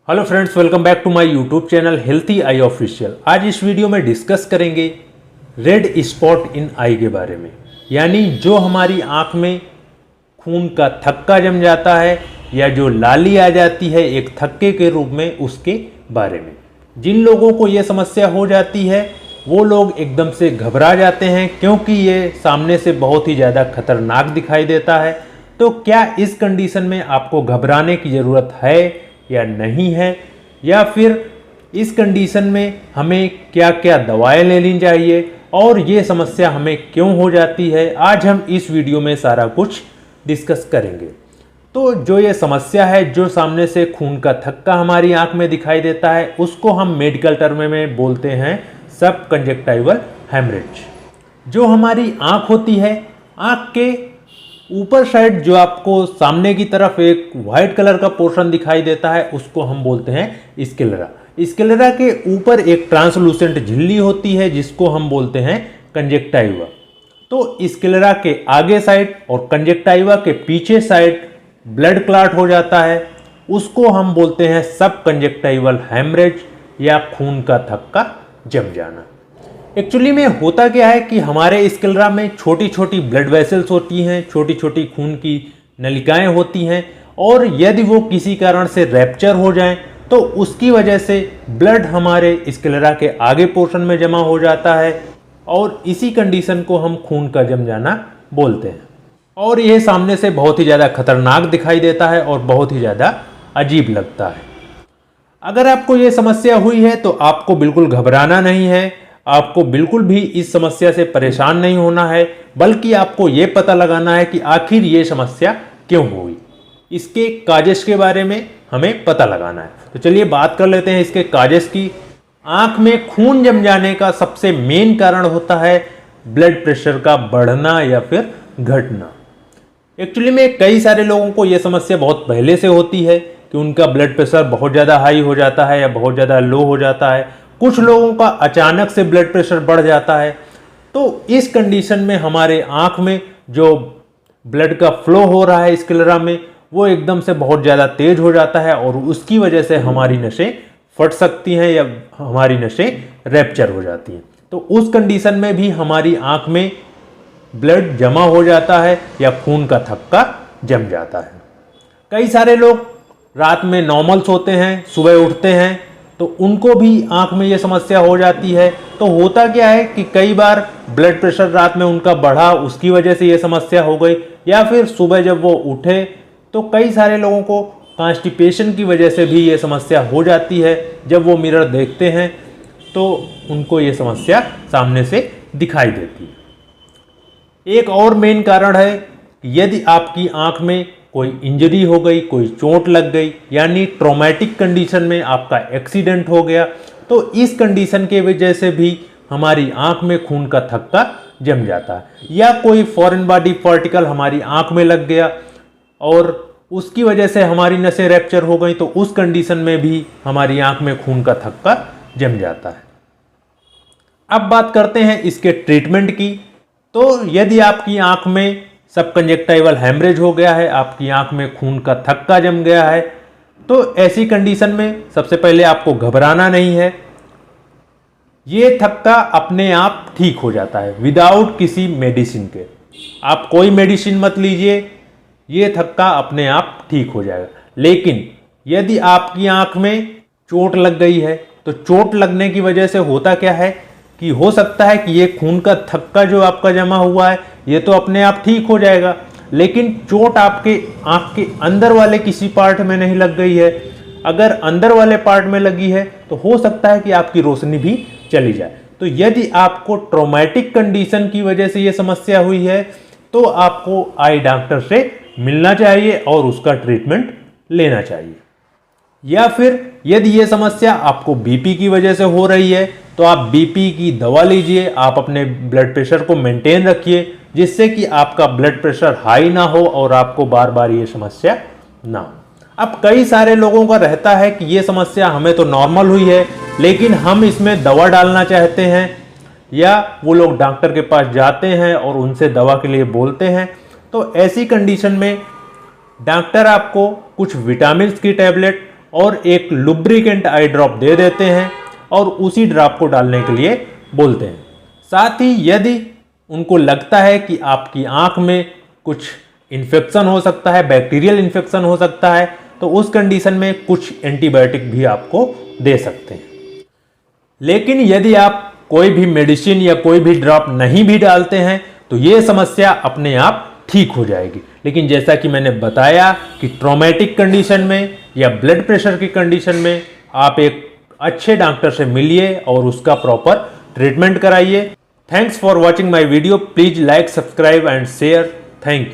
Hello friends, welcome back to my YouTube channel healthy I official. आज इस video में discuss करेंगे red spot in आई के बारे में, यानी जो हमारी आंख में खून का थक्का जम जाता है या जो लाली आ जाती है एक थक्के के रूप में, उसके बारे में। जिन लोगों को ये समस्या हो जाती है वो लोग एकदम से घबरा जाते हैं क्योंकि ये सामने से बहुत ही ज़्यादा खतरनाक दिखाई देता है। तो क्या इस कंडीशन में आपको घबराने की ज़रूरत है या नहीं है, या फिर इस कंडीशन में हमें क्या क्या दवाएं लेनी चाहिए और ये समस्या हमें क्यों हो जाती है, आज हम इस वीडियो में सारा कुछ डिस्कस करेंगे। तो जो ये समस्या है, जो सामने से खून का थक्का हमारी आंख में दिखाई देता है, उसको हम मेडिकल टर्म में बोलते हैं सब कंजक्टाइवल हेमरेज। जो हमारी आंख होती है, आंख के ऊपर साइड जो आपको सामने की तरफ एक वाइट कलर का पोर्शन दिखाई देता है, उसको हम बोलते हैं स्क्लेरा। स्क्लेरा के ऊपर एक ट्रांसलूसेंट झिल्ली होती है जिसको हम बोलते हैं कंजक्टाइवा। तो स्क्लेरा के आगे साइड और कंजक्टाइवा के पीछे साइड ब्लड क्लॉट हो जाता है, उसको हम बोलते हैं सब कंजक्टाइवल हेमरेज या खून का थक्का जम जाना। एक्चुअली में होता क्या है कि हमारे स्क्लेरा में छोटी छोटी ब्लड वेसल्स होती हैं, छोटी छोटी खून की नलिकाएं होती हैं, और यदि वो किसी कारण से रैप्चर हो जाएं तो उसकी वजह से ब्लड हमारे स्क्लेरा के आगे पोर्शन में जमा हो जाता है, और इसी कंडीशन को हम खून का जम जाना बोलते हैं। और यह सामने से बहुत ही ज़्यादा खतरनाक दिखाई देता है और बहुत ही ज़्यादा अजीब लगता है। अगर आपको ये समस्या हुई है तो आपको बिल्कुल घबराना नहीं है, आपको बिल्कुल भी इस समस्या से परेशान नहीं होना है, बल्कि आपको ये पता लगाना है कि आखिर ये समस्या क्यों हुई। इसके काजेस के बारे में हमें पता लगाना है। तो चलिए बात कर लेते हैं इसके काजेस की। आंख में खून जम जाने का सबसे मेन कारण होता है ब्लड प्रेशर का बढ़ना या फिर घटना। एक्चुअली में कई सारे लोगों को यह समस्या बहुत पहले से होती है कि उनका ब्लड प्रेशर बहुत ज़्यादा हाई हो जाता है या बहुत ज़्यादा लो हो जाता है। कुछ लोगों का अचानक से ब्लड प्रेशर बढ़ जाता है। तो इस कंडीशन में हमारे आंख में जो ब्लड का फ्लो हो रहा है स्क्लेरा में, वो एकदम से बहुत ज़्यादा तेज हो जाता है और उसकी वजह से हमारी नसें फट सकती हैं या हमारी नसें रैप्चर हो जाती हैं। तो उस कंडीशन में भी हमारी आंख में ब्लड जमा हो जाता है या खून का थक्का जम जाता है। कई सारे लोग रात में नॉर्मल सोते हैं, सुबह उठते हैं तो उनको भी आंख में ये समस्या हो जाती है। तो होता क्या है कि कई बार ब्लड प्रेशर रात में उनका बढ़ा, उसकी वजह से ये समस्या हो गई, या फिर सुबह जब वो उठे तो कई सारे लोगों को कॉन्स्टिपेशन की वजह से भी ये समस्या हो जाती है। जब वो मिरर देखते हैं तो उनको ये समस्या सामने से दिखाई देती है। एक और मेन कारण है, यदि आपकी आंख में कोई इंजरी हो गई, कोई चोट लग गई, यानी ट्रॉमेटिक कंडीशन में आपका एक्सीडेंट हो गया, तो इस कंडीशन के वजह से भी हमारी आंख में खून का थक्का जम जाता है। या कोई फॉरेन बॉडी पार्टिकल हमारी आंख में लग गया और उसकी वजह से हमारी नसें रैप्चर हो गई, तो उस कंडीशन में भी हमारी आंख में खून का थक्का जम जाता है। अब बात करते हैं इसके ट्रीटमेंट की। तो यदि आपकी आंख में सब कंजक्टाइवल हेमरेज हो गया है, आपकी आंख में खून का थक्का जम गया है, तो ऐसी कंडीशन में सबसे पहले आपको घबराना नहीं है। ये थक्का अपने आप ठीक हो जाता है विदाउट किसी मेडिसिन के। आप कोई मेडिसिन मत लीजिए, ये थक्का अपने आप ठीक हो जाएगा। लेकिन यदि आपकी आंख में चोट लग गई है तो चोट लगने की वजह से होता क्या है कि हो सकता है कि ये खून का थक्का जो आपका जमा हुआ है ये तो अपने आप ठीक हो जाएगा, लेकिन चोट आपके आंख के अंदर वाले किसी पार्ट में नहीं लग गई है। अगर अंदर वाले पार्ट में लगी है तो हो सकता है कि आपकी रोशनी भी चली जाए। तो यदि आपको ट्रॉमेटिक कंडीशन की वजह से ये समस्या हुई है तो आपको आई डॉक्टर से मिलना चाहिए और उसका ट्रीटमेंट लेना चाहिए। या फिर यदि ये समस्या आपको बीपी की वजह से हो रही है तो आप बीपी की दवा लीजिए, आप अपने ब्लड प्रेशर को मेंटेन रखिए जिससे कि आपका ब्लड प्रेशर हाई ना हो और आपको बार बार ये समस्या ना हो। अब कई सारे लोगों का रहता है कि ये समस्या हमें तो नॉर्मल हुई है लेकिन हम इसमें दवा डालना चाहते हैं, या वो लोग डॉक्टर के पास जाते हैं और उनसे दवा के लिए बोलते हैं। तो ऐसी कंडीशन में डॉक्टर आपको कुछ विटामिन की टैबलेट और एक लुब्रिकेंट आई ड्रॉप दे देते हैं और उसी ड्रॉप को डालने के लिए बोलते हैं। साथ ही यदि उनको लगता है कि आपकी आंख में कुछ इन्फेक्शन हो सकता है, बैक्टीरियल इन्फेक्शन हो सकता है, तो उस कंडीशन में कुछ एंटीबायोटिक भी आपको दे सकते हैं। लेकिन यदि आप कोई भी मेडिसिन या कोई भी ड्रॉप नहीं भी डालते हैं तो ये समस्या अपने आप ठीक हो जाएगी। लेकिन जैसा कि मैंने बताया कि ट्रॉमेटिक कंडीशन में या ब्लड प्रेशर की कंडीशन में आप एक अच्छे डॉक्टर से मिलिए और उसका प्रॉपर ट्रीटमेंट कराइए। Thanks for watching my video. Please like, subscribe and share. Thank you.